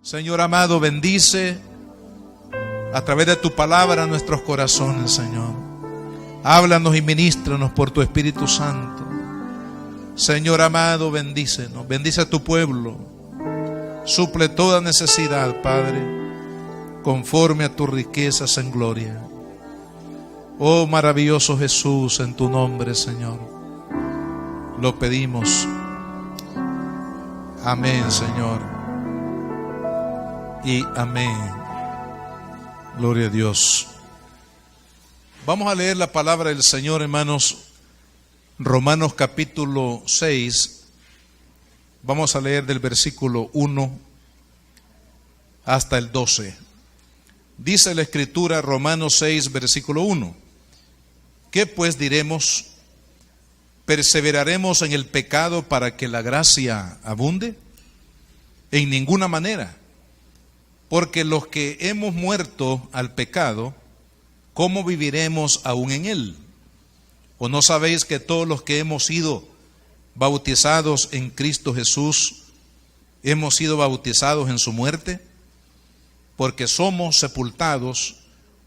Señor amado, bendice a través de tu palabra nuestros corazones, Señor. Háblanos y ministranos por tu Espíritu Santo. Señor amado, bendícenos, bendice a tu pueblo. Suple toda necesidad, Padre, conforme a tus riquezas en gloria. Oh maravilloso Jesús, en tu nombre, Señor, lo pedimos. Amén, Señor. Y amén. Gloria a Dios. Vamos a leer la palabra del Señor, hermanos. Romanos capítulo 6. Vamos a leer del versículo 1 hasta el 12. Dice la Escritura, Romanos 6, versículo 1. ¿Qué pues diremos? ¿Perseveraremos en el pecado para que la gracia abunde? En ninguna manera. Porque los que hemos muerto al pecado, ¿cómo viviremos aún en él? ¿O no sabéis que todos los que hemos sido bautizados en Cristo Jesús, hemos sido bautizados en su muerte? Porque somos sepultados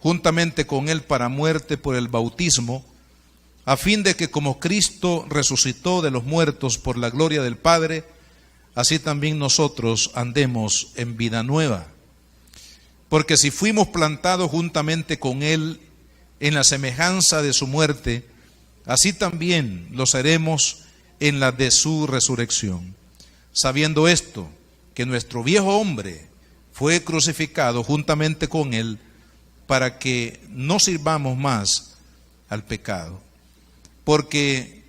juntamente con él para muerte por el bautismo, a fin de que como Cristo resucitó de los muertos por la gloria del Padre, así también nosotros andemos en vida nueva. Porque si fuimos plantados juntamente con él en la semejanza de su muerte, así también lo seremos en la de su resurrección. Sabiendo esto, que nuestro viejo hombre fue crucificado juntamente con él, para que no sirvamos más al pecado. Porque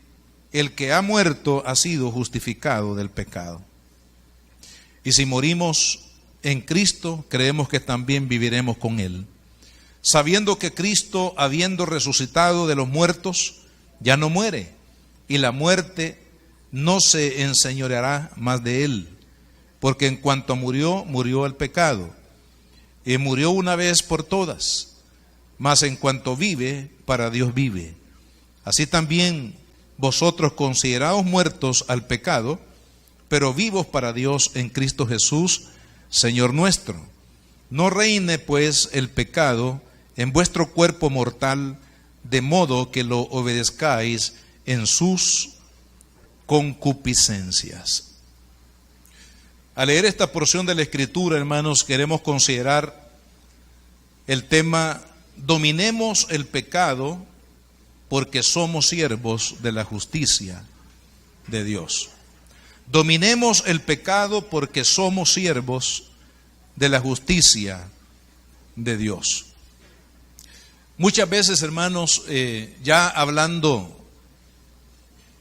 el que ha muerto ha sido justificado del pecado. Y si morimos en Cristo, creemos que también viviremos con él, sabiendo que Cristo, habiendo resucitado de los muertos, ya no muere, y la muerte no se enseñoreará más de él, porque en cuanto murió, murió el pecado, y murió una vez por todas, mas en cuanto vive, para Dios vive. Así también vosotros, considerados muertos al pecado, pero vivos para Dios en Cristo Jesús, Señor nuestro. No reine pues el pecado en vuestro cuerpo mortal, de modo que lo obedezcáis en sus concupiscencias. Al leer esta porción de la Escritura, hermanos, queremos considerar el tema: dominemos el pecado porque somos siervos de la justicia de Dios. Dominemos el pecado porque somos siervos de la justicia de Dios. Muchas veces, hermanos, ya hablando,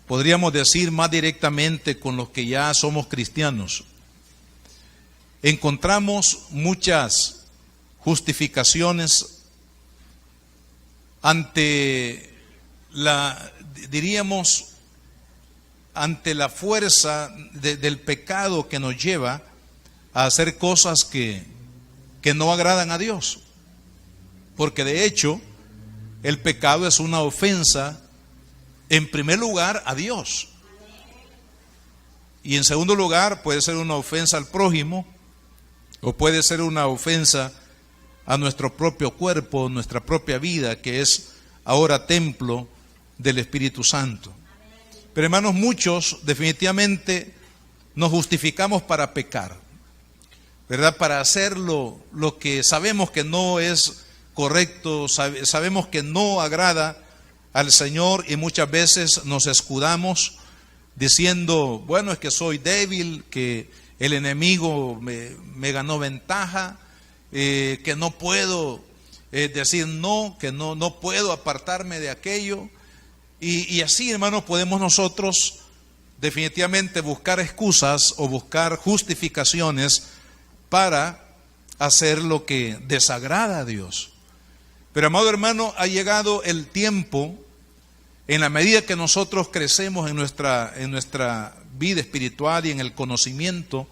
podríamos decir más directamente con los que ya somos cristianos, encontramos muchas justificaciones ante ante la fuerza del pecado que nos lleva a hacer cosas que no agradan a Dios. Porque de hecho, el pecado es una ofensa, en primer lugar, a Dios. Y en segundo lugar, puede ser una ofensa al prójimo, o puede ser una ofensa a nuestro propio cuerpo, nuestra propia vida, que es ahora templo del Espíritu Santo. Pero hermanos, muchos definitivamente nos justificamos para pecar, ¿verdad? Para hacer lo que sabemos que no es correcto, sabemos que no agrada al Señor, y muchas veces nos escudamos diciendo, bueno, es que soy débil, que el enemigo me ganó ventaja, que no puedo decir no, que no puedo apartarme de aquello. Y así, hermanos, podemos nosotros definitivamente buscar excusas o buscar justificaciones para hacer lo que desagrada a Dios. Pero, amado hermano, ha llegado el tiempo, en la medida que nosotros crecemos en nuestra vida espiritual y en el conocimiento,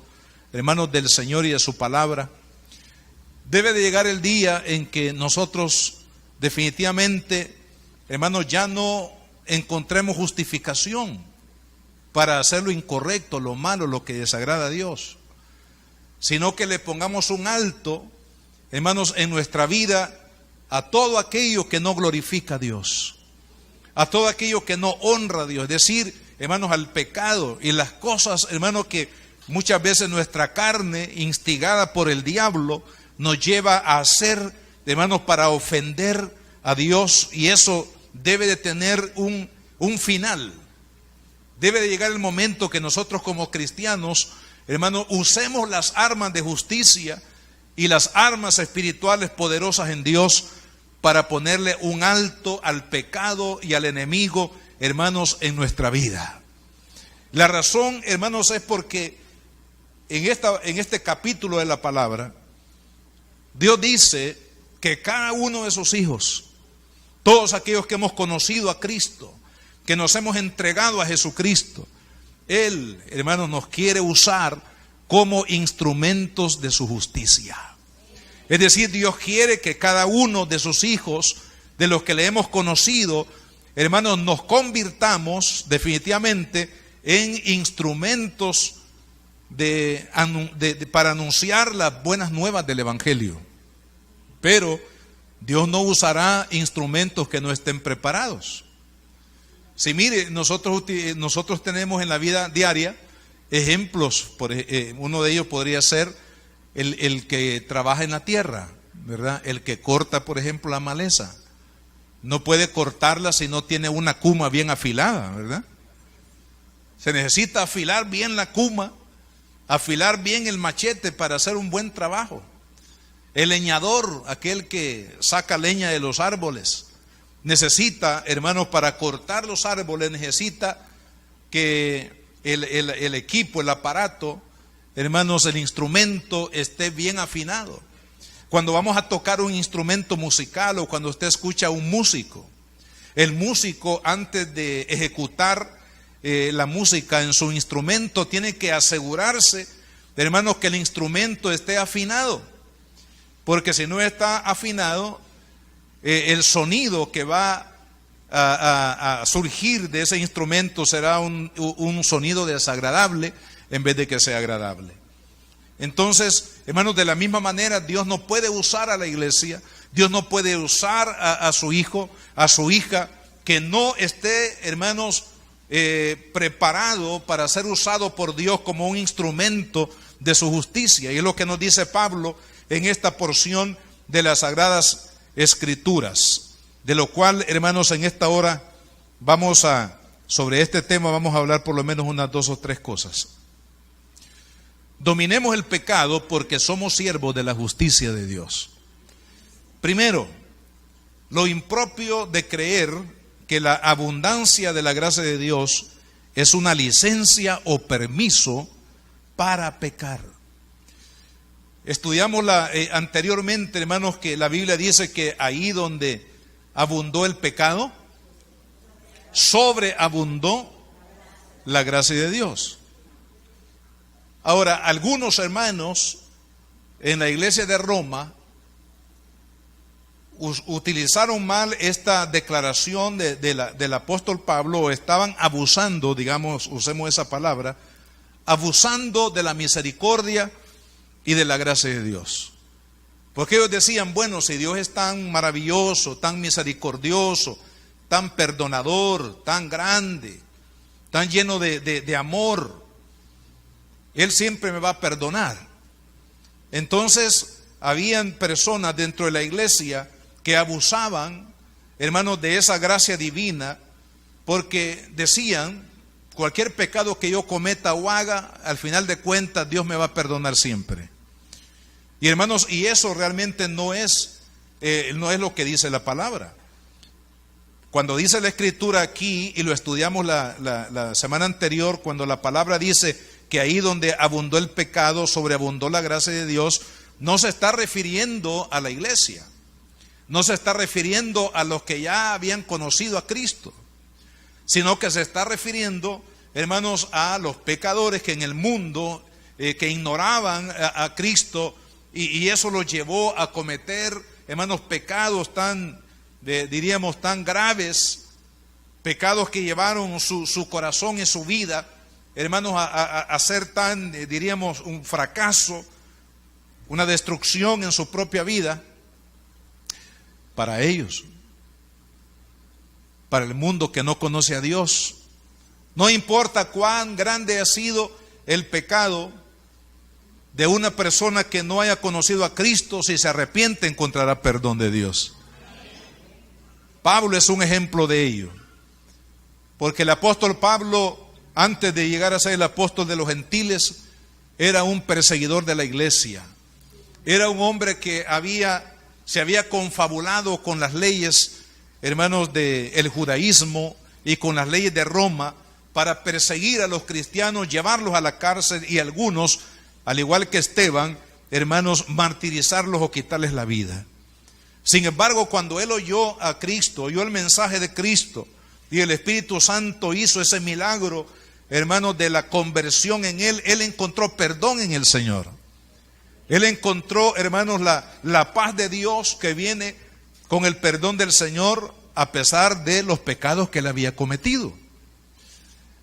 hermanos, del Señor y de su palabra, debe de llegar el día en que nosotros definitivamente, hermanos, ya no encontremos justificación para hacer lo incorrecto, lo malo, lo que desagrada a Dios, sino que le pongamos un alto, hermanos, en nuestra vida a todo aquello que no glorifica a Dios, a todo aquello que no honra a Dios, es decir, hermanos, al pecado y las cosas, hermanos, que muchas veces nuestra carne, instigada por el diablo, nos lleva a hacer, hermanos, para ofender a Dios, y eso debe de tener un final. Debe de llegar el momento que nosotros como cristianos, hermanos, usemos las armas de justicia y las armas espirituales poderosas en Dios para ponerle un alto al pecado y al enemigo, hermanos, en nuestra vida. La razón, hermanos, es porque en este capítulo de la palabra, Dios dice que cada uno de sus hijos, todos aquellos que hemos conocido a Cristo, que nos hemos entregado a Jesucristo, Él, hermanos, nos quiere usar como instrumentos de su justicia. Es decir, Dios quiere que cada uno de sus hijos, de los que le hemos conocido, hermanos, nos convirtamos definitivamente en instrumentos para anunciar las buenas nuevas del Evangelio. Pero Dios no usará instrumentos que no estén preparados. Si mire, nosotros tenemos en la vida diaria ejemplos, uno de ellos podría ser el que trabaja en la tierra, ¿verdad? El que corta, por ejemplo, la maleza. No puede cortarla si no tiene una cuma bien afilada, ¿verdad? Se necesita afilar bien la cuma, afilar bien el machete para hacer un buen trabajo. El leñador, aquel que saca leña de los árboles, necesita, hermanos, para cortar los árboles, necesita que el equipo, el aparato, hermanos, el instrumento esté bien afinado. Cuando vamos a tocar un instrumento musical o cuando usted escucha a un músico, el músico antes de ejecutar la música en su instrumento tiene que asegurarse, hermanos, que el instrumento esté afinado, porque si no está afinado, el sonido que va a surgir de ese instrumento será un sonido desagradable en vez de que sea agradable. Entonces, hermanos, de la misma manera, Dios no puede usar a la iglesia, Dios no puede usar a su hijo, a su hija, que no esté, hermanos, preparado para ser usado por Dios como un instrumento de su justicia. Y es lo que nos dice Pablo en esta porción de las Sagradas Escrituras, de lo cual, hermanos, en esta hora sobre este tema vamos a hablar por lo menos unas 2 o 3 cosas. Dominemos el pecado porque somos siervos de la justicia de Dios. Primero, lo impropio de creer que la abundancia de la gracia de Dios es una licencia o permiso para pecar. Estudiamos anteriormente, hermanos, que la Biblia dice que ahí donde abundó el pecado, sobreabundó la gracia de Dios. Ahora, algunos hermanos en la iglesia de Roma utilizaron mal esta declaración del apóstol Pablo, o estaban abusando, digamos, usemos esa palabra, abusando de la misericordia y de la gracia de Dios. Porque ellos decían, bueno, si Dios es tan maravilloso, tan misericordioso, tan perdonador, tan grande, tan lleno de amor, Él siempre me va a perdonar. Entonces, habían personas dentro de la iglesia que abusaban, hermanos, de esa gracia divina, porque decían, cualquier pecado que yo cometa o haga, al final de cuentas Dios me va a perdonar siempre. Y hermanos, y eso realmente no es lo que dice la palabra. Cuando dice la Escritura aquí, y lo estudiamos la semana anterior, cuando la palabra dice que ahí donde abundó el pecado, sobreabundó la gracia de Dios, no se está refiriendo a la iglesia, no se está refiriendo a los que ya habían conocido a Cristo, sino que se está refiriendo, hermanos, a los pecadores que en el mundo, que ignoraban a Cristo, y eso los llevó a cometer, hermanos, pecados diríamos, tan graves, pecados que llevaron su corazón y su vida, hermanos, a ser tan, diríamos, un fracaso, una destrucción en su propia vida, para ellos, para el mundo que no conoce a Dios, no importa cuán grande ha sido el pecado de una persona que no haya conocido a Cristo, si se arrepiente encontrará perdón de Dios. Pablo es un ejemplo de ello, porque el apóstol Pablo, antes de llegar a ser el apóstol de los gentiles, era un perseguidor de la iglesia. Era un hombre que se había confabulado con las leyes, hermanos, del judaísmo y con las leyes de Roma para perseguir a los cristianos, llevarlos a la cárcel y algunos, al igual que Esteban, hermanos, martirizarlos o quitarles la vida. Sin embargo, cuando él oyó a Cristo, oyó el mensaje de Cristo y el Espíritu Santo hizo ese milagro, hermanos, de la conversión en él encontró perdón en el Señor. Él encontró, hermanos, la paz de Dios que viene con el perdón del Señor a pesar de los pecados que él había cometido.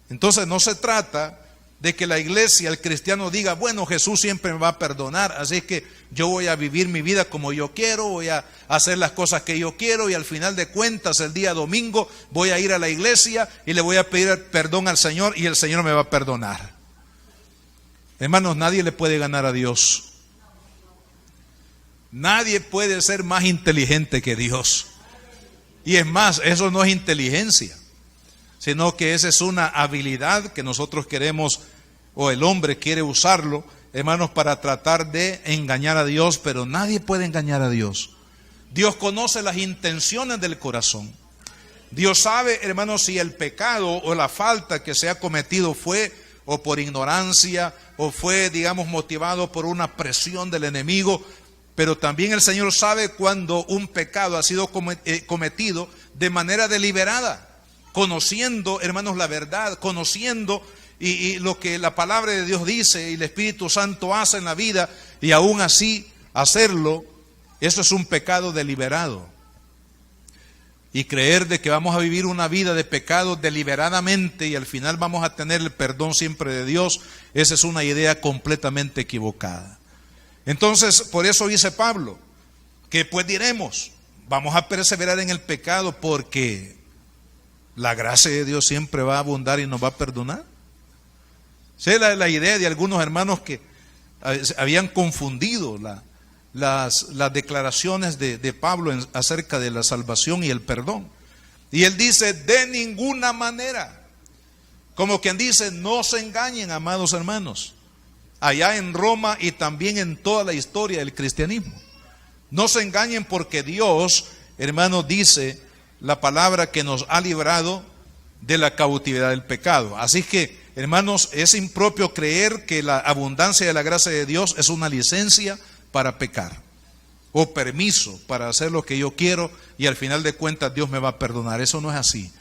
Entonces no se trata de que la iglesia, el cristiano diga, bueno, Jesús siempre me va a perdonar, así que yo voy a vivir mi vida como yo quiero, voy a hacer las cosas que yo quiero y al final de cuentas el día domingo voy a ir a la iglesia y le voy a pedir perdón al Señor y el Señor me va a perdonar. Hermanos, nadie le puede ganar a Dios. Nadie puede ser más inteligente que Dios. Y es más, eso no es inteligencia, sino que esa es una habilidad que nosotros queremos, o el hombre quiere usarlo, hermanos, para tratar de engañar a Dios, pero nadie puede engañar a Dios. Dios conoce las intenciones del corazón. Dios sabe, hermanos, si el pecado o la falta que se ha cometido fue o por ignorancia o fue, digamos, motivado por una presión del enemigo, pero también el Señor sabe cuando un pecado ha sido cometido de manera deliberada, conociendo, hermanos, la verdad, conociendo y lo que la palabra de Dios dice y el Espíritu Santo hace en la vida, y aún así hacerlo, eso es un pecado deliberado. Y creer de que vamos a vivir una vida de pecado deliberadamente y al final vamos a tener el perdón siempre de Dios, esa es una idea completamente equivocada. Entonces, por eso dice Pablo, que pues diremos, vamos a perseverar en el pecado porque la gracia de Dios siempre va a abundar y nos va a perdonar. Esa es la idea de algunos hermanos que habían confundido las declaraciones de Pablo acerca de la salvación y el perdón. Y él dice, de ninguna manera. Como quien dice, no se engañen, amados hermanos. Allá en Roma y también en toda la historia del cristianismo. No se engañen porque Dios, hermanos, dice la palabra que nos ha librado de la cautividad del pecado. Así que, hermanos, es impropio creer que la abundancia de la gracia de Dios es una licencia para pecar o permiso para hacer lo que yo quiero y al final de cuentas Dios me va a perdonar. Eso no es así,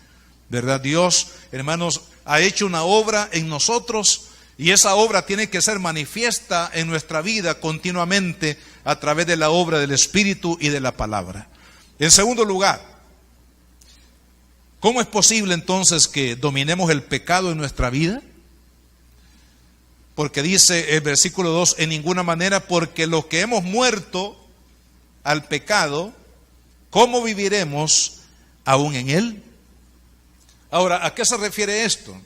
¿verdad? Dios, hermanos, ha hecho una obra en nosotros y esa obra tiene que ser manifiesta en nuestra vida continuamente a través de la obra del Espíritu y de la palabra. En segundo lugar, ¿cómo es posible entonces que dominemos el pecado en nuestra vida? Porque dice el versículo 2, en ninguna manera, porque los que hemos muerto al pecado, ¿cómo viviremos aún en él? Ahora, ¿a qué se refiere esto?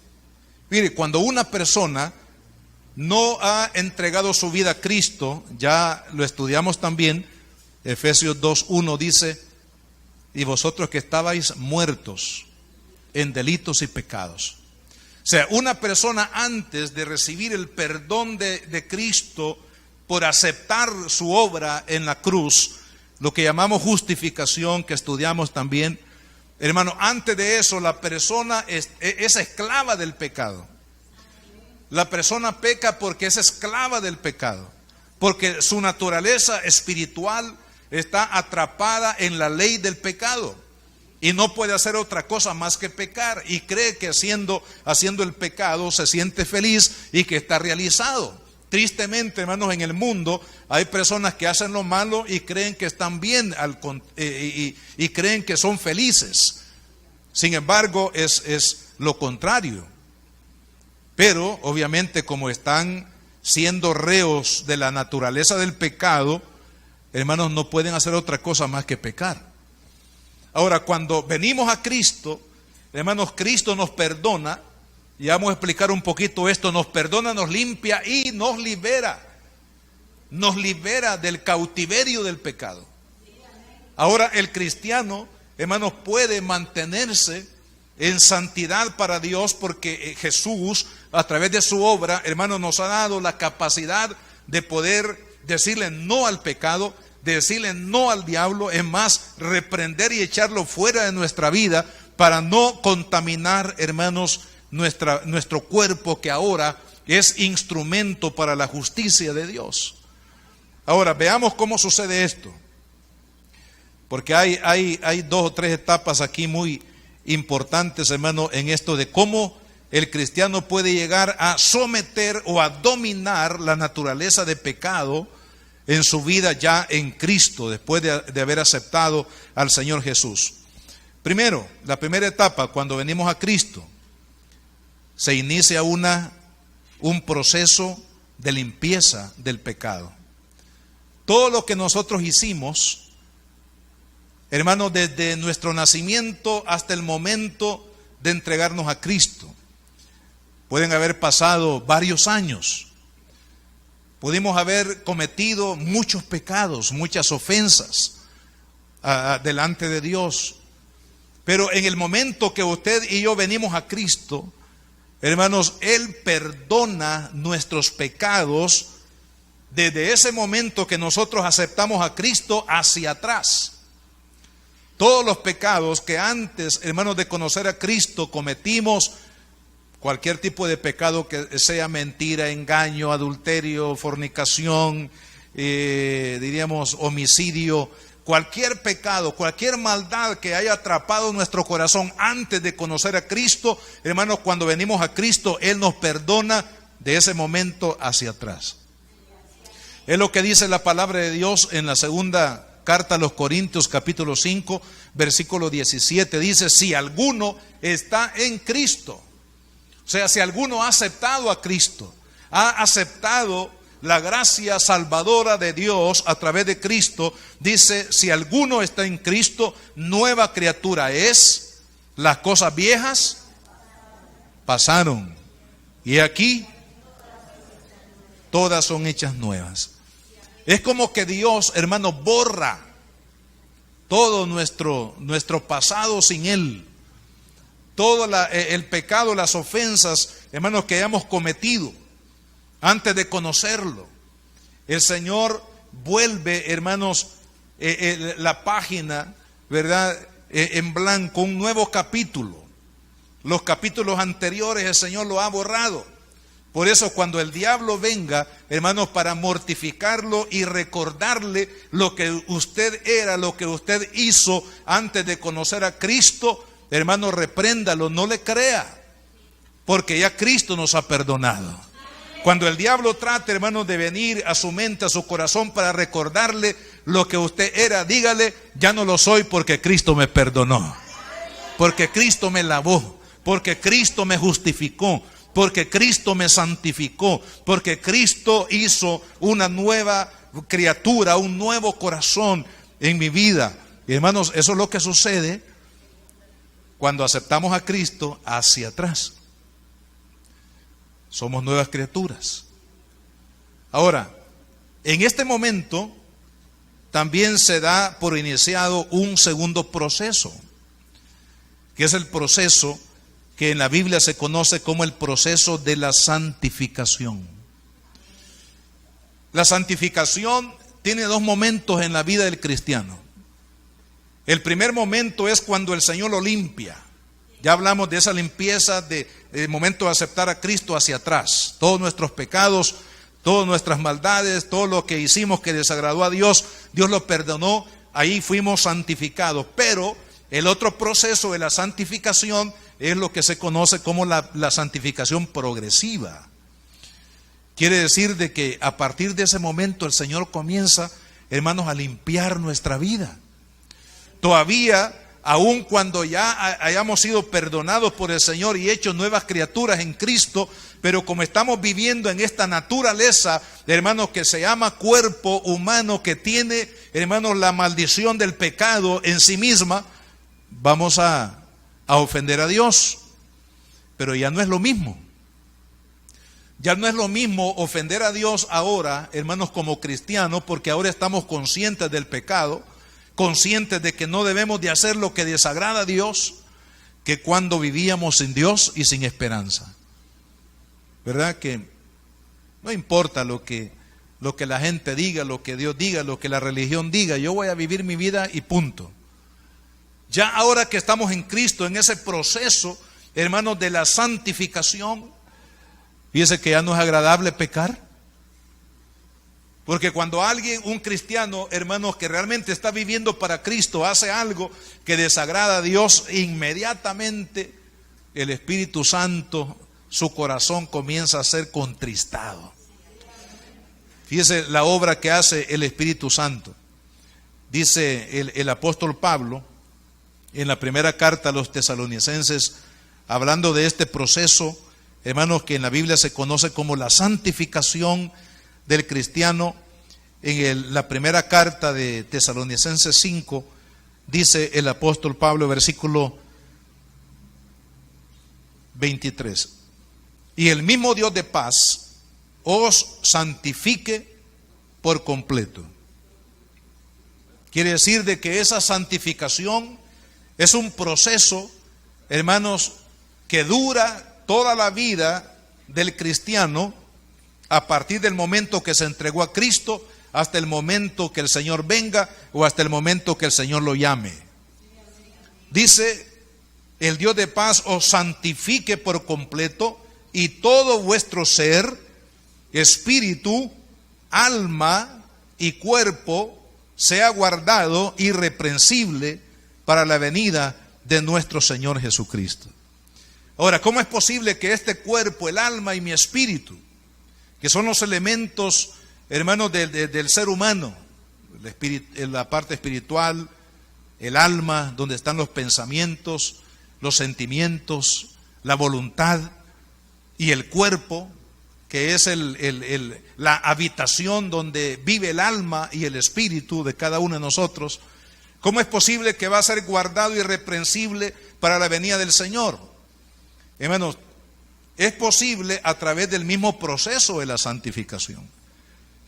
Mire, cuando una persona no ha entregado su vida a Cristo, ya lo estudiamos también, Efesios 2:1 dice, y vosotros que estabais muertos en delitos y pecados. O sea, una persona antes de recibir el perdón de Cristo por aceptar su obra en la cruz, lo que llamamos justificación, que estudiamos también, hermano, antes de eso la persona es esclava del pecado. La persona peca porque es esclava del pecado, porque su naturaleza espiritual está atrapada en la ley del pecado. Y no puede hacer otra cosa más que pecar. Y cree que haciendo el pecado se siente feliz y que está realizado. Tristemente, hermanos, en el mundo hay personas que hacen lo malo y creen que están bien y creen que son felices. Sin embargo, es lo contrario. Pero, obviamente, como están siendo reos de la naturaleza del pecado, hermanos, no pueden hacer otra cosa más que pecar. Ahora, cuando venimos a Cristo, hermanos, Cristo nos perdona, y vamos a explicar un poquito esto, nos perdona, nos limpia y nos libera del cautiverio del pecado. Ahora, el cristiano, hermanos, puede mantenerse en santidad para Dios porque Jesús, a través de su obra, hermanos, nos ha dado la capacidad de poder decirle no al pecado, de decirle no al diablo, es más, reprender y echarlo fuera de nuestra vida para no contaminar, hermanos, nuestro cuerpo, que ahora es instrumento para la justicia de Dios. Ahora, veamos cómo sucede esto, porque hay dos o tres etapas aquí muy importantes, hermano, en esto de cómo el cristiano puede llegar a someter o a dominar la naturaleza de pecado en su vida ya en Cristo, después de haber aceptado al Señor Jesús. Primero, la primera etapa, cuando venimos a Cristo, se inicia un proceso de limpieza del pecado. Todo lo que nosotros hicimos, hermanos, desde nuestro nacimiento hasta el momento de entregarnos a Cristo, pueden haber pasado varios años. Pudimos haber cometido muchos pecados, muchas ofensas delante de Dios. Pero en el momento que usted y yo venimos a Cristo, hermanos, Él perdona nuestros pecados desde ese momento que nosotros aceptamos a Cristo hacia atrás. Todos los pecados que antes, hermanos, de conocer a Cristo cometimos, cualquier tipo de pecado que sea mentira, engaño, adulterio, fornicación, diríamos homicidio, cualquier pecado, cualquier maldad que haya atrapado nuestro corazón antes de conocer a Cristo, hermanos, cuando venimos a Cristo, Él nos perdona de ese momento hacia atrás. Es lo que dice la palabra de Dios en la segunda carta a los Corintios, capítulo 5, versículo 17. Dice, si alguno está en Cristo, o sea, si alguno ha aceptado a Cristo, ha aceptado la gracia salvadora de Dios a través de Cristo, dice, si alguno está en Cristo, nueva criatura es, las cosas viejas pasaron, y aquí todas son hechas nuevas. Es como que Dios, hermano, borra todo nuestro pasado sin Él. Todo el pecado, las ofensas, hermanos, que hayamos cometido antes de conocerlo. El Señor vuelve, hermanos, la página, ¿verdad?, en blanco, un nuevo capítulo. Los capítulos anteriores el Señor lo ha borrado. Por eso cuando el diablo venga, hermanos, para mortificarlo y recordarle lo que usted era, lo que usted hizo antes de conocer a Cristo, hermano, repréndalo, no le crea, porque ya Cristo nos ha perdonado. Cuando el diablo trate, hermano, de venir a su mente, a su corazón, para recordarle lo que usted era, dígale, ya no lo soy porque Cristo me perdonó, porque Cristo me lavó, porque Cristo me justificó, porque Cristo me santificó, porque Cristo hizo una nueva criatura, un nuevo corazón en mi vida. Y hermanos, eso es lo que sucede cuando aceptamos a Cristo hacia atrás. Somos nuevas criaturas. Ahora, en este momento también se da por iniciado un segundo proceso, que es el proceso que en la Biblia se conoce como el proceso de la santificación. La santificación tiene dos momentos en la vida del cristiano. El primer momento es cuando el Señor lo limpia. Ya hablamos de esa limpieza del momento de aceptar a Cristo hacia atrás. Todos nuestros pecados, todas nuestras maldades, todo lo que hicimos que desagradó a Dios, Dios lo perdonó, ahí fuimos santificados. Pero el otro proceso de la santificación es lo que se conoce como la santificación progresiva. Quiere decir de que a partir de ese momento el Señor comienza, hermanos, a limpiar nuestra vida. Todavía aun cuando ya hayamos sido perdonados por el Señor y hechos nuevas criaturas en Cristo, pero como estamos viviendo en esta naturaleza, hermanos, que se llama cuerpo humano, que tiene, hermanos, la maldición del pecado en sí misma, vamos a ofender a Dios. Pero ya no es lo mismo. Ya no es lo mismo ofender a Dios ahora, hermanos, como cristianos, porque ahora estamos conscientes del pecado, conscientes de que no debemos de hacer lo que desagrada a Dios, que cuando vivíamos sin Dios y sin esperanza. ¿Verdad? Que no importa lo que la gente diga, lo que Dios diga, lo que la religión diga, yo voy a vivir mi vida y punto. Ya ahora que estamos en Cristo, en ese proceso, hermanos, de la santificación, fíjese que ya no es agradable pecar. Porque cuando alguien, un cristiano, hermanos, que realmente está viviendo para Cristo, hace algo que desagrada a Dios, inmediatamente el Espíritu Santo, su corazón comienza a ser contristado. Fíjese la obra que hace el Espíritu Santo. Dice el apóstol Pablo en la primera carta a los tesalonicenses, hablando de este proceso, hermanos, que en la Biblia se conoce como la santificación del cristiano. En la primera carta de Tesalonicenses 5, dice el apóstol Pablo, versículo 23: y el mismo Dios de paz os santifique por completo. Quiere decir de que esa santificación es un proceso, hermanos, que dura toda la vida del cristiano, a partir del momento que se entregó a Cristo hasta el momento que el Señor venga o hasta el momento que el Señor lo llame. Dice: el Dios de paz os santifique por completo, y todo vuestro ser, espíritu, alma y cuerpo sea guardado irreprensible para la venida de nuestro Señor Jesucristo. Ahora, ¿cómo es posible que este cuerpo, el alma y mi espíritu, que son los elementos, hermanos, del ser humano, la parte espiritual, el alma, donde están los pensamientos, los sentimientos, la voluntad, y el cuerpo, que es la habitación donde vive el alma y el espíritu de cada uno de nosotros? ¿Cómo es posible que va a ser guardado irreprensible para la venida del Señor? Hermanos, es posible a través del mismo proceso de la santificación.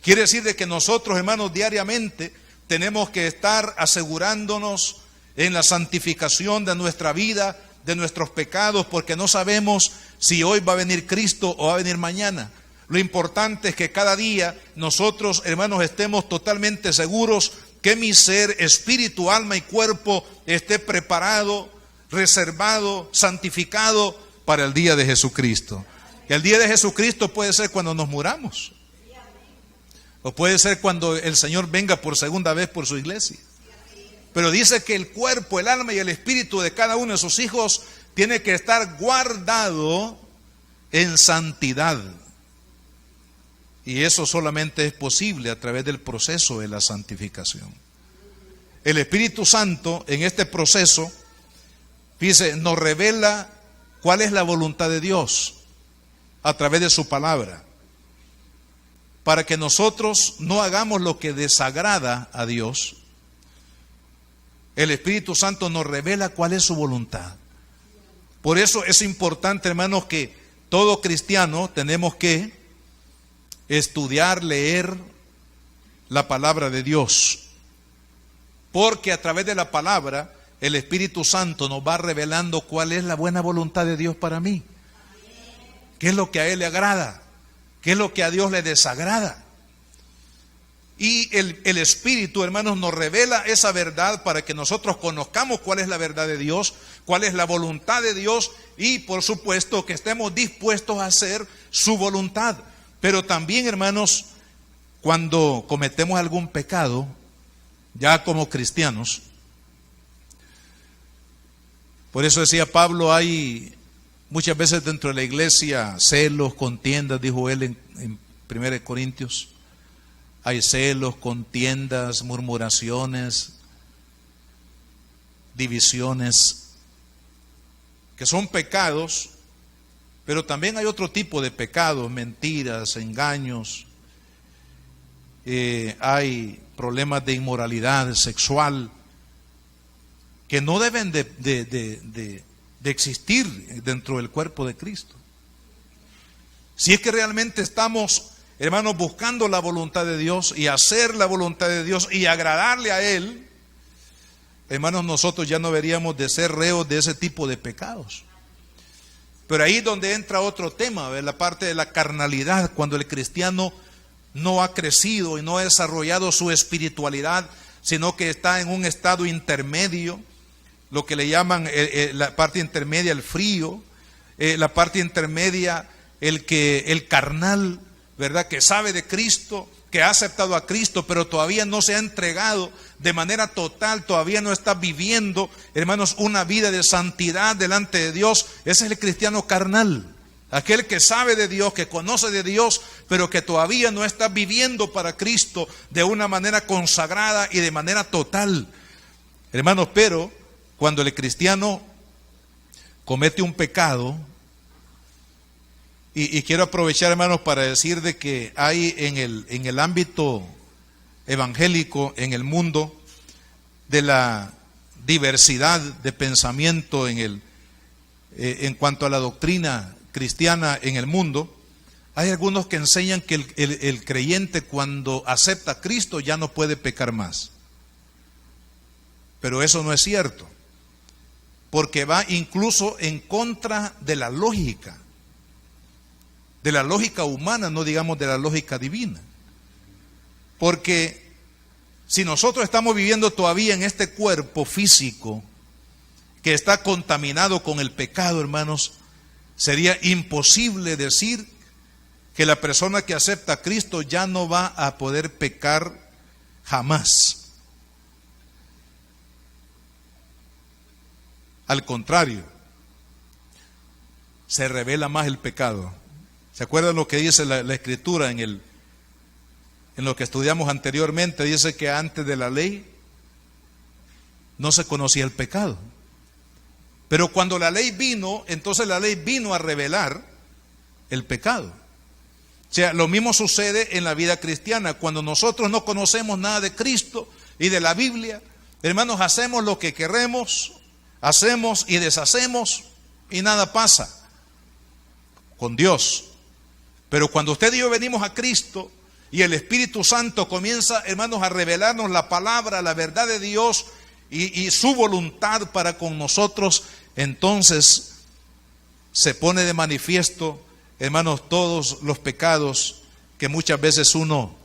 Quiere decir de que nosotros, hermanos, diariamente tenemos que estar asegurándonos en la santificación de nuestra vida, de nuestros pecados, porque no sabemos si hoy va a venir Cristo o va a venir mañana. Lo importante es que cada día nosotros, hermanos, estemos totalmente seguros que mi ser, espíritu, alma y cuerpo esté preparado, reservado, santificado para el día de Jesucristo. El día de Jesucristo puede ser cuando nos muramos, o puede ser cuando el Señor venga por segunda vez por su iglesia. Pero dice que el cuerpo, el alma y el espíritu de cada uno de sus hijos tiene que estar guardado en santidad. Y eso solamente es posible a través del proceso de la santificación. El Espíritu Santo en este proceso, dice, nos revela cuál es la voluntad de Dios a través de su palabra, para que nosotros no hagamos lo que desagrada a Dios. El Espíritu Santo nos revela cuál es su voluntad. Por eso es importante, hermanos, que todo cristiano tenemos que estudiar, leer la palabra de Dios, porque a través de la palabra el Espíritu Santo nos va revelando cuál es la buena voluntad de Dios para mí, qué es lo que a Él le agrada, qué es lo que a Dios le desagrada. Y el Espíritu, hermanos, nos revela esa verdad para que nosotros conozcamos cuál es la verdad de Dios, cuál es la voluntad de Dios, y por supuesto que estemos dispuestos a hacer su voluntad. Pero también, hermanos, cuando cometemos algún pecado, ya como cristianos, por eso decía Pablo, hay muchas veces dentro de la iglesia celos, contiendas, dijo él en 1 Corintios. Hay celos, contiendas, murmuraciones. divisiones, que son pecados, pero también hay otro tipo de pecados, mentiras, engaños, hay problemas de inmoralidad sexual que no deben de existir dentro del cuerpo de Cristo. Si es que realmente estamos, hermanos, buscando la voluntad de Dios y hacer la voluntad de Dios y agradarle a Él, hermanos, nosotros ya no deberíamos de ser reos de ese tipo de pecados. Pero ahí es donde entra otro tema, ¿ves? La parte de la carnalidad, cuando el cristiano no ha crecido y no ha desarrollado su espiritualidad, sino que está en un estado intermedio, lo que le llaman la parte intermedia, el frío, la parte intermedia, el carnal, ¿verdad? Que sabe de Cristo, que ha aceptado a Cristo, pero todavía no se ha entregado de manera total, todavía no está viviendo, hermanos, una vida de santidad delante de Dios. Ese es el cristiano carnal, aquel que sabe de Dios, que conoce de Dios, pero que todavía no está viviendo para Cristo de una manera consagrada y de manera total. Hermanos, pero cuando el cristiano comete un pecado, y quiero aprovechar, hermanos, para decir de que hay en el ámbito evangélico, en el mundo, de la diversidad de pensamiento en cuanto a la doctrina cristiana en el mundo, hay algunos que enseñan que el creyente cuando acepta a Cristo ya no puede pecar más. Pero eso no es cierto, porque va incluso en contra de la lógica humana, no digamos de la lógica divina. Porque si nosotros estamos viviendo todavía en este cuerpo físico que está contaminado con el pecado, hermanos, sería imposible decir que la persona que acepta a Cristo ya no va a poder pecar jamás. Al contrario, se revela más el pecado. ¿Se acuerdan lo que dice la Escritura en lo que estudiamos anteriormente? Dice que antes de la ley no se conocía el pecado. Pero cuando la ley vino, entonces la ley vino a revelar el pecado. O sea, lo mismo sucede en la vida cristiana. Cuando nosotros no conocemos nada de Cristo y de la Biblia, hermanos, hacemos lo que queremos, hacemos y deshacemos y nada pasa con Dios. Pero cuando usted y yo venimos a Cristo y el Espíritu Santo comienza, hermanos, a revelarnos la palabra, la verdad de Dios y su voluntad para con nosotros, entonces se pone de manifiesto, hermanos, todos los pecados que muchas veces uno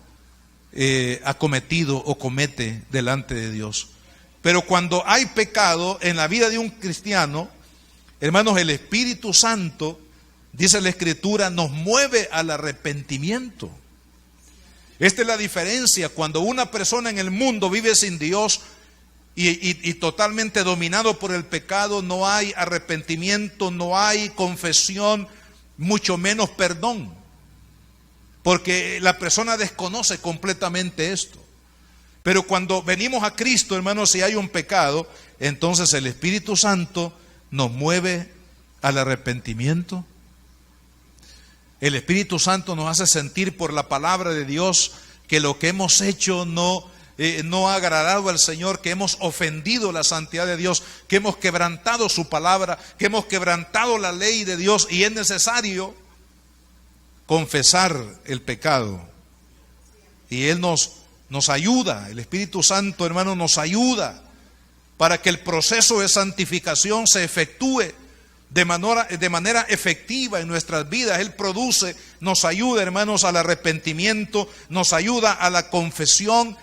ha cometido o comete delante de Dios. Pero cuando hay pecado en la vida de un cristiano, hermanos, el Espíritu Santo, dice la Escritura, nos mueve al arrepentimiento. Esta es la diferencia. Cuando una persona en el mundo vive sin Dios y totalmente dominado por el pecado, no hay arrepentimiento, no hay confesión, mucho menos perdón, porque la persona desconoce completamente esto. Pero cuando venimos a Cristo, hermanos, si hay un pecado, entonces el Espíritu Santo nos mueve al arrepentimiento. El Espíritu Santo nos hace sentir por la palabra de Dios que lo que hemos hecho no ha agradado al Señor, que hemos ofendido la santidad de Dios, que hemos quebrantado su palabra, que hemos quebrantado la ley de Dios, y es necesario confesar el pecado. Y Él nos ayuda, el Espíritu Santo, hermano, nos ayuda para que el proceso de santificación se efectúe de manera efectiva en nuestras vidas. Él produce, nos ayuda, hermanos, al arrepentimiento, nos ayuda a la confesión,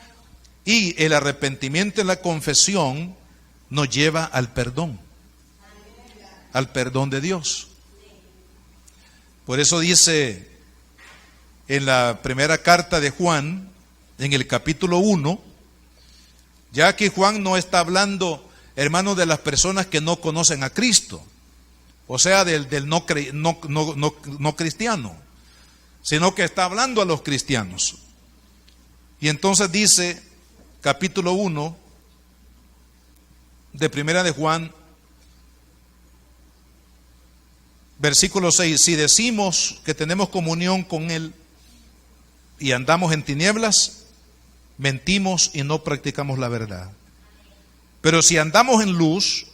y el arrepentimiento y la confesión nos lleva al perdón de Dios. Por eso dice en la primera carta de Juan, en el capítulo 1, ya que Juan no está hablando, hermanos, de las personas que no conocen a Cristo, o sea, del no cristiano, sino que está hablando a los cristianos. Y entonces dice, capítulo 1, de Primera de Juan, versículo 6, si decimos que tenemos comunión con Él y andamos en tinieblas, mentimos y no practicamos la verdad. Pero si andamos en luz,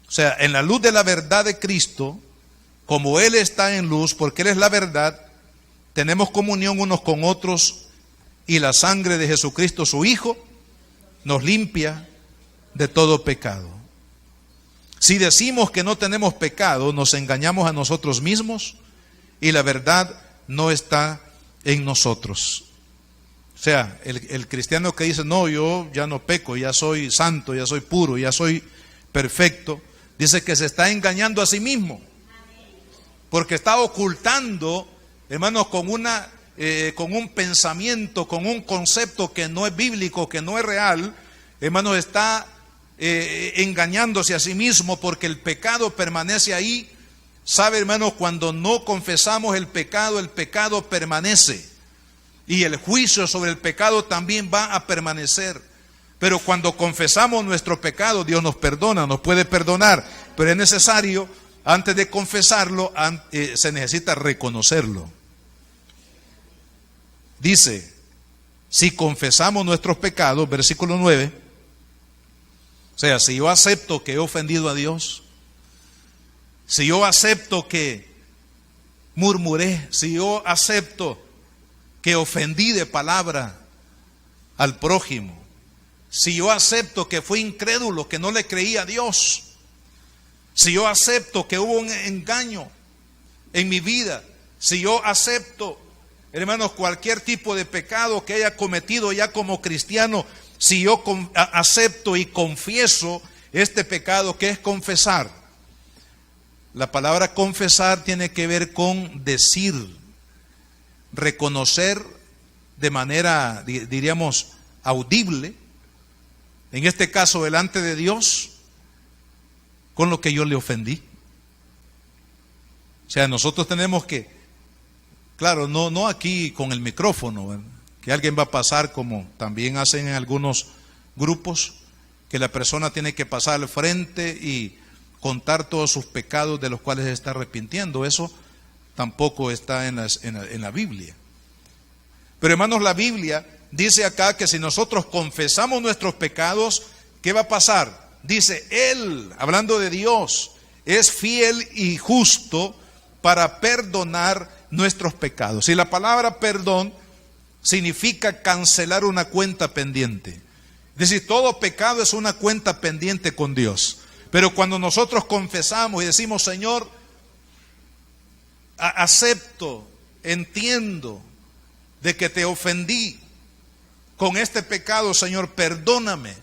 o sea, en la luz de la verdad de Cristo, como Él está en luz, porque Él es la verdad, tenemos comunión unos con otros y la sangre de Jesucristo, su Hijo, nos limpia de todo pecado. Si decimos que no tenemos pecado, nos engañamos a nosotros mismos y la verdad no está en nosotros. O sea, el cristiano que dice, no, yo ya no peco, ya soy santo, ya soy puro, ya soy perfecto, dice que se está engañando a sí mismo, porque está ocultando, hermanos, con un pensamiento, con un concepto que no es bíblico, que no es real, hermanos, está engañándose a sí mismo, porque el pecado permanece ahí. Sabe, hermanos, cuando no confesamos el pecado permanece, y el juicio sobre el pecado también va a permanecer. Pero cuando confesamos nuestro pecado, Dios nos perdona, nos puede perdonar, pero es necesario, antes de confesarlo, se necesita reconocerlo. Dice, si confesamos nuestros pecados, versículo 9, o sea, si yo acepto que he ofendido a Dios, si yo acepto que murmuré, si yo acepto que ofendí de palabra al prójimo, si yo acepto que fui incrédulo, que no le creí a Dios, si yo acepto que hubo un engaño en mi vida, si yo acepto, hermanos, cualquier tipo de pecado que haya cometido ya como cristiano, si yo acepto y confieso este pecado, ¿qué es confesar? La palabra confesar tiene que ver con decir, reconocer de manera, diríamos, audible, en este caso delante de Dios, con lo que yo le ofendí. O sea, nosotros tenemos que, claro, no aquí con el micrófono, ¿verdad?, que alguien va a pasar, como también hacen en algunos grupos, que la persona tiene que pasar al frente y contar todos sus pecados de los cuales se está arrepintiendo. Eso tampoco está en la Biblia. Pero, hermanos, la Biblia dice acá que si nosotros confesamos nuestros pecados, ¿qué va a pasar? Dice, Él, hablando de Dios, es fiel y justo para perdonar nuestros pecados. Y la palabra perdón significa cancelar una cuenta pendiente. Es decir, todo pecado es una cuenta pendiente con Dios. Pero cuando nosotros confesamos y decimos, Señor, acepto, entiendo de que te ofendí con este pecado, Señor, perdóname.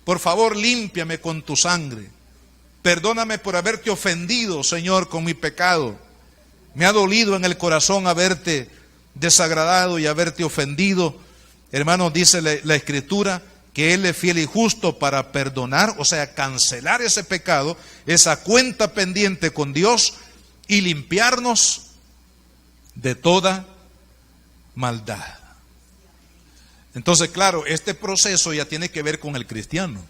Por favor, límpiame con tu sangre. Perdóname por haberte ofendido, Señor, con mi pecado. Me ha dolido en el corazón haberte desagradado y haberte ofendido. Hermanos, dice la Escritura que Él es fiel y justo para perdonar, o sea, cancelar ese pecado, esa cuenta pendiente con Dios, y limpiarnos de toda maldad. Entonces, claro, este proceso ya tiene que ver con el cristiano.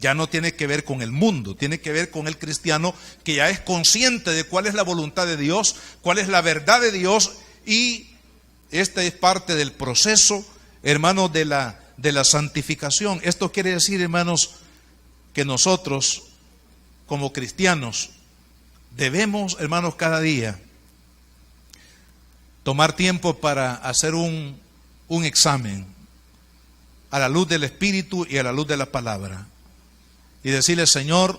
Ya no tiene que ver con el mundo, tiene que ver con el cristiano que ya es consciente de cuál es la voluntad de Dios, cuál es la verdad de Dios, y esta es parte del proceso, hermanos, de la santificación. Esto quiere decir, hermanos, que nosotros como cristianos debemos, hermanos, cada día tomar tiempo para hacer un examen a la luz del Espíritu y a la luz de la palabra, y decirle, Señor,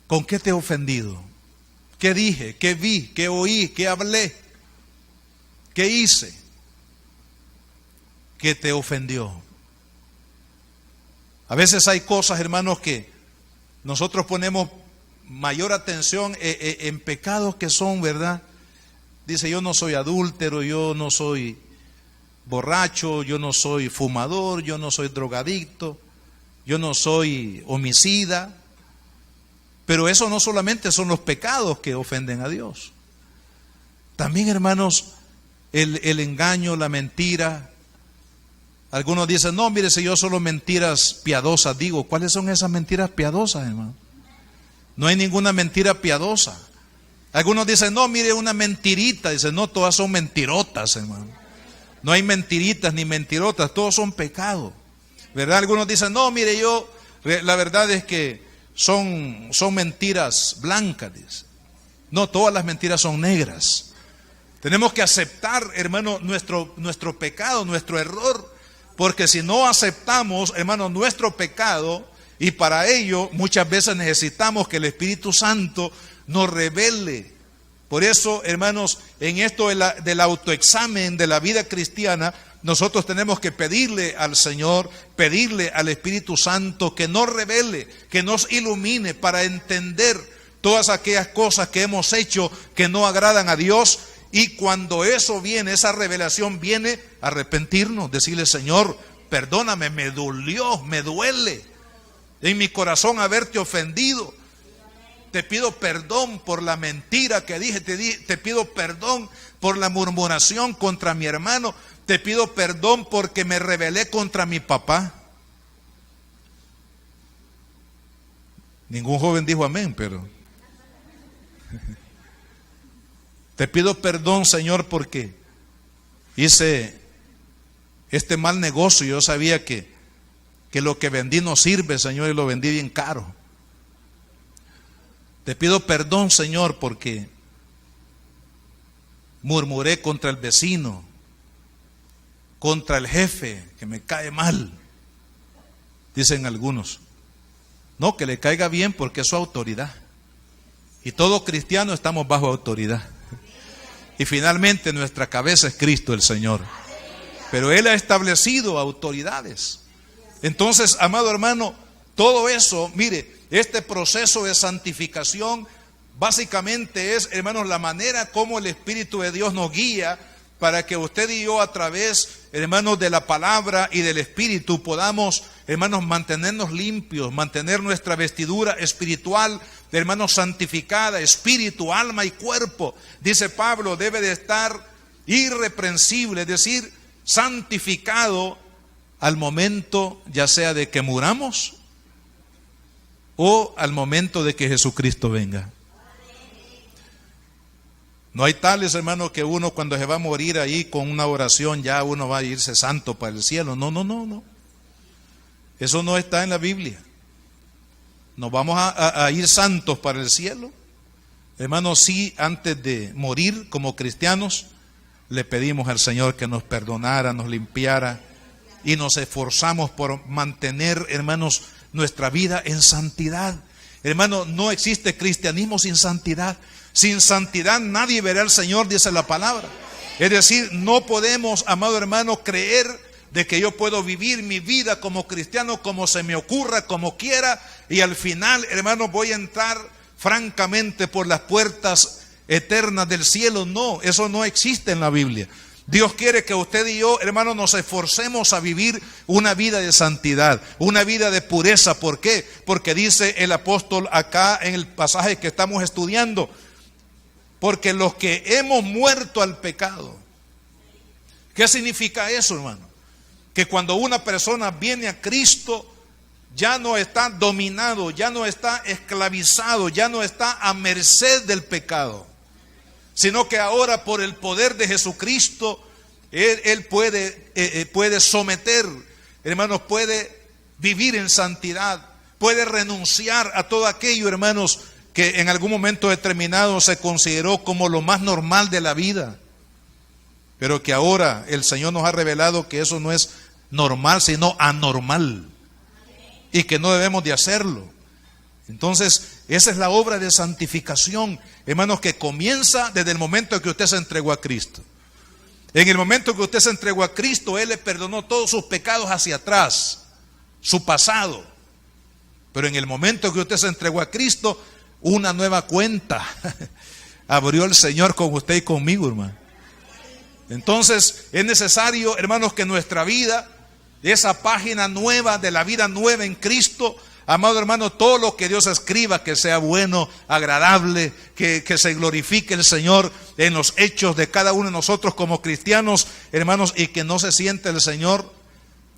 ¿con qué te he ofendido? ¿Qué dije? ¿Qué vi? ¿Qué oí? ¿Qué hablé? ¿Qué hice que te ofendió? A veces hay cosas, hermanos, que nosotros ponemos mayor atención en pecados que son, ¿verdad? Dice, yo no soy adúltero, yo no soy borracho, yo no soy fumador, yo no soy drogadicto, yo no soy homicida. Pero eso no solamente son los pecados que ofenden a Dios. También, hermanos, el engaño, la mentira, Algunos dicen, no, mire, si yo solo mentiras piadosas digo. ¿Cuáles son esas mentiras piadosas, hermano? No hay ninguna mentira piadosa. Algunos dicen, no, mire, una mentirita. Dicen, no, todas son mentirotas, hermano. No hay mentiritas ni mentirotas, todos son pecados, ¿verdad? Algunos dicen, no, mire, la verdad es que son mentiras blancas. Dice. No, todas las mentiras son negras. Tenemos que aceptar, hermano, nuestro pecado, nuestro error, porque si no aceptamos, hermano, nuestro pecado, y para ello muchas veces necesitamos que el Espíritu Santo nos revele. Por eso, hermanos, en esto del autoexamen de la vida cristiana, nosotros tenemos que pedirle al Señor, pedirle al Espíritu Santo que nos revele, que nos ilumine para entender todas aquellas cosas que hemos hecho que no agradan a Dios. Y cuando eso viene, esa revelación viene, arrepentirnos, decirle, Señor, perdóname, me dolió, me duele en mi corazón haberte ofendido. Te pido perdón por la mentira que dije, te pido perdón por la murmuración contra mi hermano, te pido perdón porque me rebelé contra mi papá. Ningún joven dijo amén, pero te pido perdón, Señor, porque hice este mal negocio. Yo sabía que lo que vendí no sirve, Señor, y lo vendí bien caro. Te pido perdón, Señor, porque murmuré contra el vecino, contra el jefe, que me cae mal. Dicen algunos. No, que le caiga bien porque es su autoridad. Y todo cristiano estamos bajo autoridad. Y finalmente nuestra cabeza es Cristo el Señor. Pero Él ha establecido autoridades. Entonces, amado hermano, todo eso, mire, este proceso de santificación básicamente es, hermanos, la manera como el Espíritu de Dios nos guía para que usted y yo a través, hermanos, de la palabra y del Espíritu podamos, hermanos, mantenernos limpios, mantener nuestra vestidura espiritual, hermanos, santificada, espíritu, alma y cuerpo. Dice Pablo, debe de estar irreprensible, es decir, santificado al momento ya sea de que muramos o al momento de que Jesucristo venga. No hay tales, hermanos, que uno cuando se va a morir ahí con una oración ya uno va a irse santo para el cielo. No. Eso no está en la Biblia. ¿Nos vamos a ir santos para el cielo? Hermanos, sí, antes de morir como cristianos, le pedimos al Señor que nos perdonara, nos limpiara y nos esforzamos por mantener, hermanos, nuestra vida en santidad. Hermano, no existe cristianismo sin santidad. Sin santidad nadie verá al Señor, dice la palabra. Es decir, no podemos, amado hermano, creer de que yo puedo vivir mi vida como cristiano como se me ocurra, como quiera, y al final, hermano, voy a entrar francamente por las puertas eternas del cielo. No, eso no existe en la Biblia. Dios quiere que usted y yo, hermanos, nos esforcemos a vivir una vida de santidad, una vida de pureza. ¿Por qué? Porque dice el apóstol acá en el pasaje que estamos estudiando, porque los que hemos muerto al pecado. ¿Qué significa eso, hermano? Que cuando una persona viene a Cristo, ya no está dominado, ya no está esclavizado, ya no está a merced del pecado, sino que ahora por el poder de Jesucristo, Él puede someter, hermanos, puede vivir en santidad, puede renunciar a todo aquello, hermanos, que en algún momento determinado se consideró como lo más normal de la vida, pero que ahora el Señor nos ha revelado que eso no es normal, sino anormal, y que no debemos de hacerlo. Entonces, esa es la obra de santificación, hermanos, que comienza desde el momento en que usted se entregó a Cristo. En el momento en que usted se entregó a Cristo, Él le perdonó todos sus pecados hacia atrás, su pasado. Pero en el momento en que usted se entregó a Cristo, una nueva cuenta abrió el Señor con usted y conmigo, hermano. Entonces, es necesario, hermanos, que nuestra vida, esa página nueva de la vida nueva en Cristo, amado hermano, todo lo que Dios escriba, que sea bueno, agradable, que se glorifique el Señor en los hechos de cada uno de nosotros como cristianos, hermanos, y que no se siente el Señor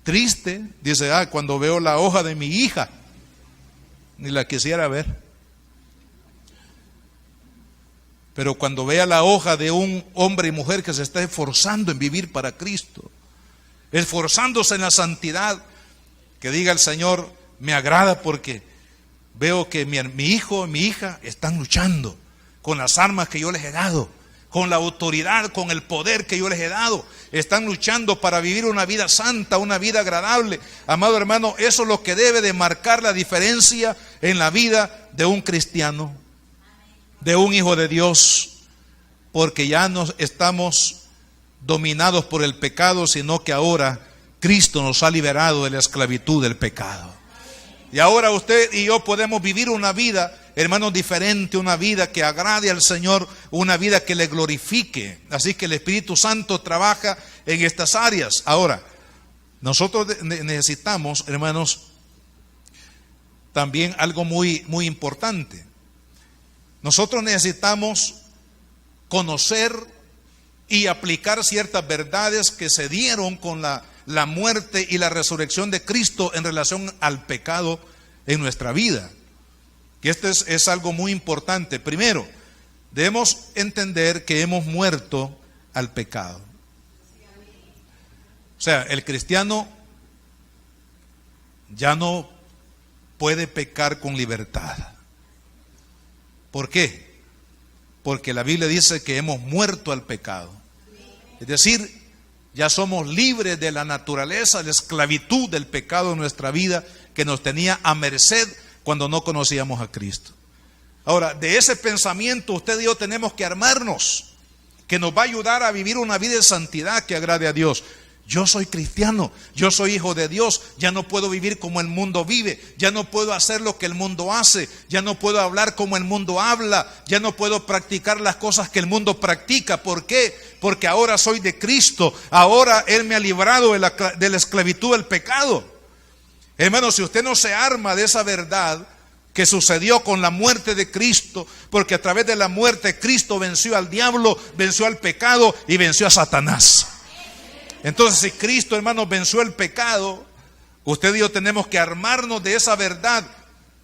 triste. Dice, cuando veo la hoja de mi hija, ni la quisiera ver. Pero cuando vea la hoja de un hombre y mujer que se está esforzando en vivir para Cristo, esforzándose en la santidad, que diga el Señor, me agrada porque veo que mi hijo y mi hija están luchando con las armas que yo les he dado, con la autoridad, con el poder que yo les he dado. Están luchando para vivir una vida santa, una vida agradable. Amado hermano, eso es lo que debe de marcar la diferencia en la vida de un cristiano, de un hijo de Dios, porque ya no estamos dominados por el pecado, sino que ahora Cristo nos ha liberado de la esclavitud del pecado. Y ahora usted y yo podemos vivir una vida, hermanos, diferente, una vida que agrade al Señor, una vida que le glorifique. Así que el Espíritu Santo trabaja en estas áreas. Ahora, nosotros necesitamos, hermanos, también algo muy, muy importante. Nosotros necesitamos conocer y aplicar ciertas verdades que se dieron con la muerte y la resurrección de Cristo en relación al pecado en nuestra vida. Y esto es algo muy importante. Primero, debemos entender que hemos muerto al pecado. O sea, el cristiano ya no puede pecar con libertad. ¿Por qué? Porque la Biblia dice que hemos muerto al pecado. Es decir, ya somos libres de la naturaleza, de la esclavitud del pecado en nuestra vida que nos tenía a merced cuando no conocíamos a Cristo. Ahora, de ese pensamiento usted y yo tenemos que armarnos, que nos va a ayudar a vivir una vida de santidad que agrade a Dios. Yo soy cristiano, yo soy hijo de Dios, ya no puedo vivir como el mundo vive, ya no puedo hacer lo que el mundo hace, ya no puedo hablar como el mundo habla, ya no puedo practicar las cosas que el mundo practica. ¿Por qué? Porque ahora soy de Cristo, ahora Él me ha librado de la esclavitud del pecado. Hermano, si usted no se arma de esa verdad que sucedió con la muerte de Cristo, porque a través de la muerte Cristo venció al diablo, venció al pecado y venció a Satanás. Entonces, si Cristo, hermanos, venció el pecado, usted y yo tenemos que armarnos de esa verdad,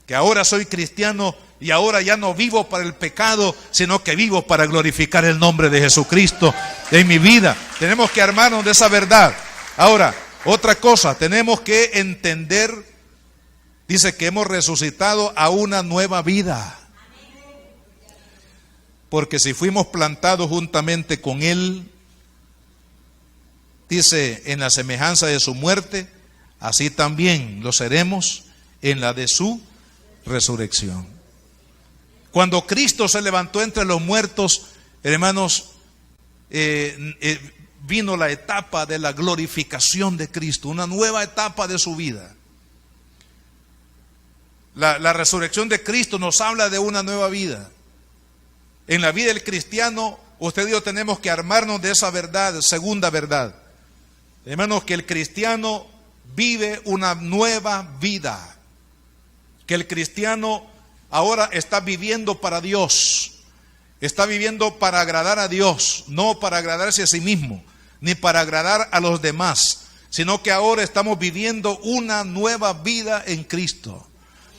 que ahora soy cristiano y ahora ya no vivo para el pecado, sino que vivo para glorificar el nombre de Jesucristo en mi vida. Tenemos que armarnos de esa verdad. Ahora, otra cosa, tenemos que entender, dice que hemos resucitado a una nueva vida. Porque si fuimos plantados juntamente con Él, dice, en la semejanza de su muerte, así también lo seremos en la de su resurrección. Cuando Cristo se levantó entre los muertos, hermanos, vino la etapa de la glorificación de Cristo, una nueva etapa de su vida. La resurrección de Cristo nos habla de una nueva vida. En la vida del cristiano, usted y yo tenemos que armarnos de esa verdad, segunda verdad. Hermanos, que el cristiano vive una nueva vida, que el cristiano ahora está viviendo para Dios, está viviendo para agradar a Dios, no para agradarse a sí mismo, ni para agradar a los demás, sino que ahora estamos viviendo una nueva vida en Cristo.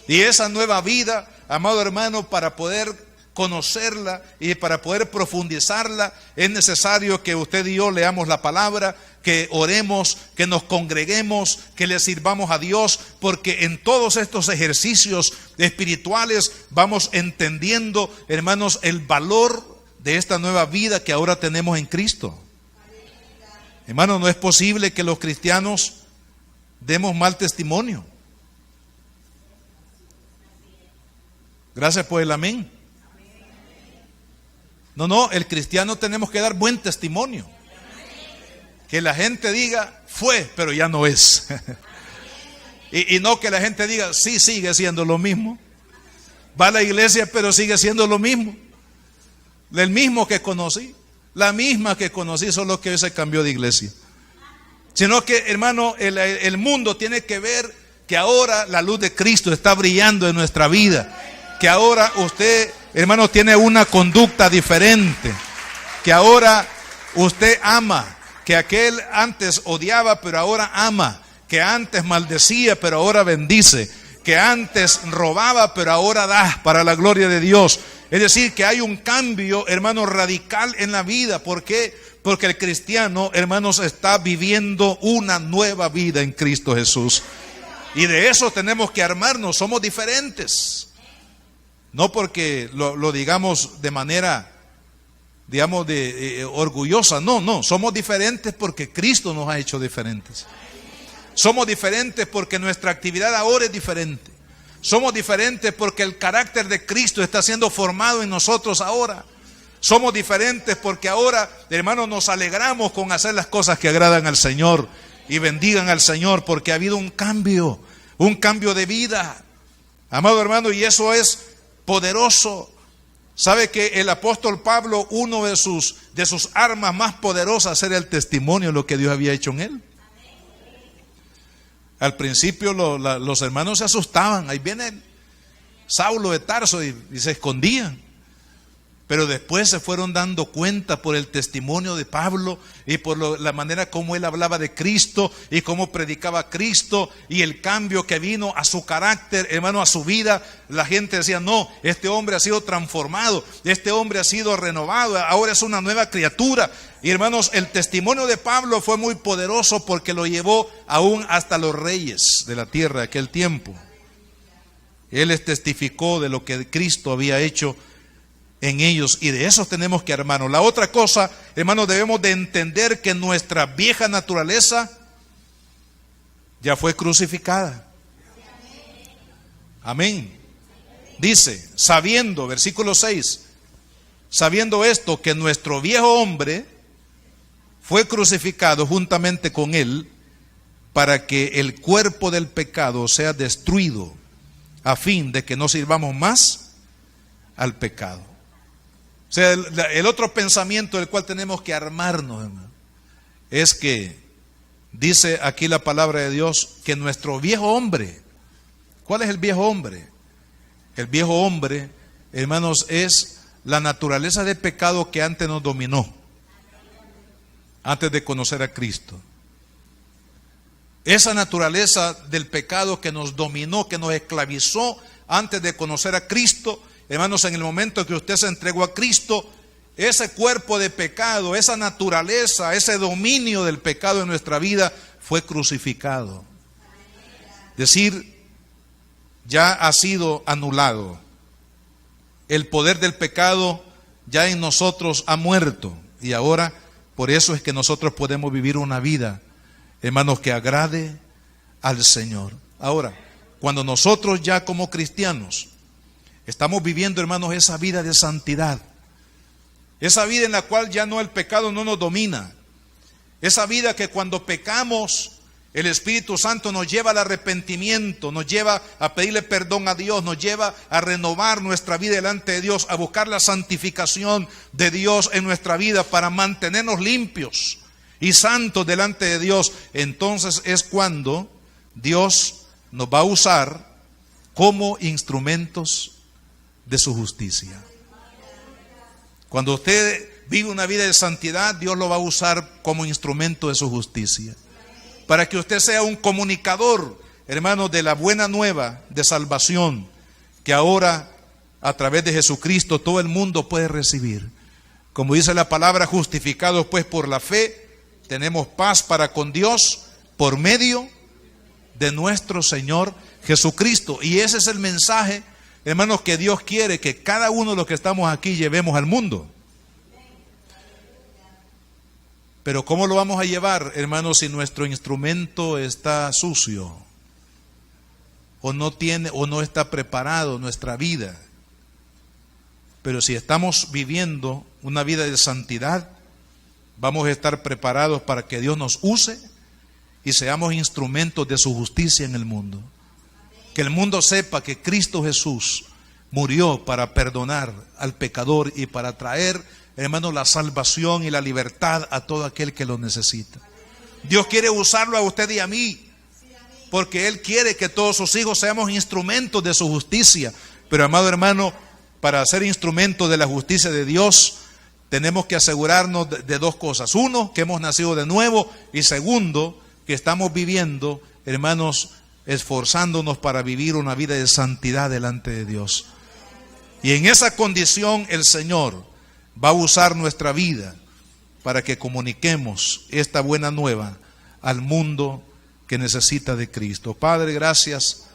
Y esa nueva vida, amado hermano, para poder conocerla y para poder profundizarla, es necesario que usted y yo leamos la palabra, que oremos, que nos congreguemos, que le sirvamos a Dios, porque en todos estos ejercicios espirituales vamos entendiendo, hermanos, el valor de esta nueva vida que ahora tenemos en Cristo. Hermano, no es posible que los cristianos demos mal testimonio. Gracias por el amén. No, el cristiano tenemos que dar buen testimonio. Que la gente diga, fue, pero ya no es. y no que la gente diga, sí, sigue siendo lo mismo. Va a la iglesia, pero sigue siendo lo mismo. El mismo que conocí, la misma que conocí, solo que hoy se cambió de iglesia. Sino que, hermano, el mundo tiene que ver que ahora la luz de Cristo está brillando en nuestra vida. Que ahora usted, hermano, tiene una conducta diferente. Que ahora usted ama. Que aquel antes odiaba, pero ahora ama. que antes maldecía, pero ahora bendice, que antes robaba, pero ahora da para la gloria de Dios. Es decir, que hay un cambio, hermano, radical en la vida. ¿Por qué? Porque el cristiano, hermanos, está viviendo una nueva vida en Cristo Jesús. Y de eso tenemos que armarnos. Somos diferentes. No porque lo digamos de manera, digamos, orgullosa. No. Somos diferentes porque Cristo nos ha hecho diferentes. Somos diferentes porque nuestra actividad ahora es diferente. Somos diferentes porque el carácter de Cristo está siendo formado en nosotros ahora. Somos diferentes porque ahora, hermanos, nos alegramos con hacer las cosas que agradan al Señor y bendigan al Señor, porque ha habido un cambio de vida, amado hermano, y eso es poderoso. Sabe que el apóstol Pablo, uno de sus armas más poderosas era el testimonio de lo que Dios había hecho en él. Al principio los hermanos se asustaban. Ahí viene Saulo de Tarso y se escondían. Pero después se fueron dando cuenta por el testimonio de Pablo y por la manera como él hablaba de Cristo y cómo predicaba a Cristo y el cambio que vino a su carácter, hermano, a su vida. La gente decía, no, este hombre ha sido transformado, este hombre ha sido renovado, ahora es una nueva criatura. Y hermanos, el testimonio de Pablo fue muy poderoso porque lo llevó aún hasta los reyes de la tierra de aquel tiempo. Él les testificó de lo que Cristo había hecho en ellos, y de eso tenemos que armarnos. La otra cosa, hermanos, debemos de entender que nuestra vieja naturaleza ya fue crucificada. Amén. Dice, sabiendo, versículo 6, sabiendo esto, que nuestro viejo hombre fue crucificado juntamente con él, para que el cuerpo del pecado sea destruido, a fin de que no sirvamos más al pecado. O sea, el otro pensamiento del cual tenemos que armarnos, hermano, es que dice aquí la palabra de Dios que nuestro viejo hombre, ¿cuál es el viejo hombre? El viejo hombre, hermanos, es la naturaleza de pecado que antes nos dominó, antes de conocer a Cristo. Esa naturaleza del pecado que nos dominó, que nos esclavizó antes de conocer a Cristo. Hermanos, en el momento que usted se entregó a Cristo, ese cuerpo de pecado, esa naturaleza, ese dominio del pecado en nuestra vida fue crucificado. Es decir, ya ha sido anulado. El poder del pecado ya en nosotros ha muerto. Y ahora, por eso es que nosotros podemos vivir una vida, hermanos, que agrade al Señor. Ahora, cuando nosotros ya como cristianos estamos viviendo, hermanos, esa vida de santidad, esa vida en la cual ya no, el pecado no nos domina, esa vida que cuando pecamos el Espíritu Santo nos lleva al arrepentimiento, nos lleva a pedirle perdón a Dios, nos lleva a renovar nuestra vida delante de Dios, a buscar la santificación de Dios en nuestra vida para mantenernos limpios y santos delante de Dios. Entonces es cuando Dios nos va a usar como instrumentos de su justicia. Cuando usted vive una vida de santidad, Dios lo va a usar como instrumento de su justicia, para que usted sea un comunicador, hermano, de la buena nueva de salvación, que ahora a través de Jesucristo todo el mundo puede recibir. Como dice la palabra, justificados pues por la fe, tenemos paz para con Dios por medio de nuestro Señor Jesucristo. Y ese es el mensaje, hermanos, que Dios quiere que cada uno de los que estamos aquí llevemos al mundo. Pero ¿cómo lo vamos a llevar, hermanos, si nuestro instrumento está sucio? O no tiene, o no está preparado nuestra vida. Pero si estamos viviendo una vida de santidad, vamos a estar preparados para que Dios nos use y seamos instrumentos de su justicia en el mundo. Que el mundo sepa que Cristo Jesús murió para perdonar al pecador y para traer, hermanos, la salvación y la libertad a todo aquel que lo necesita. Dios quiere usarlo a usted y a mí, porque Él quiere que todos sus hijos seamos instrumentos de su justicia. Pero, amado hermano, para ser instrumentos de la justicia de Dios, tenemos que asegurarnos de dos cosas. Uno, que hemos nacido de nuevo, y segundo, que estamos viviendo hermanos, esforzándonos para vivir una vida de santidad delante de Dios. Y en esa condición el Señor va a usar nuestra vida para que comuniquemos esta buena nueva al mundo que necesita de Cristo. Padre, gracias.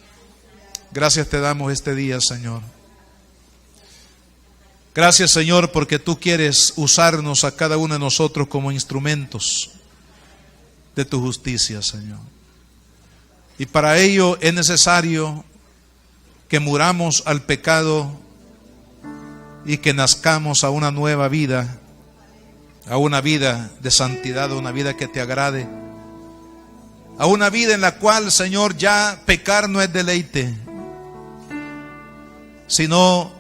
Gracias te damos este día, Señor. Gracias, Señor, porque tú quieres usarnos a cada uno de nosotros como instrumentos de tu justicia, Señor. Y para ello es necesario que muramos al pecado y que nazcamos a una nueva vida, a una vida de santidad, a una vida que te agrade, a una vida en la cual, Señor, ya pecar no es deleite, sino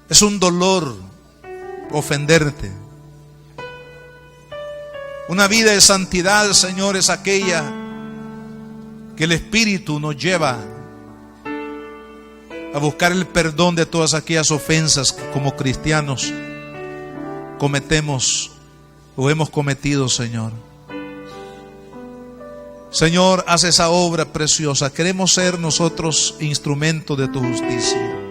es un dolor ofenderte. Una vida de santidad, Señor, es aquella que el Espíritu nos lleva a buscar el perdón de todas aquellas ofensas que como cristianos cometemos o hemos cometido, Señor. Señor, haz esa obra preciosa. Queremos ser nosotros instrumentos de tu justicia.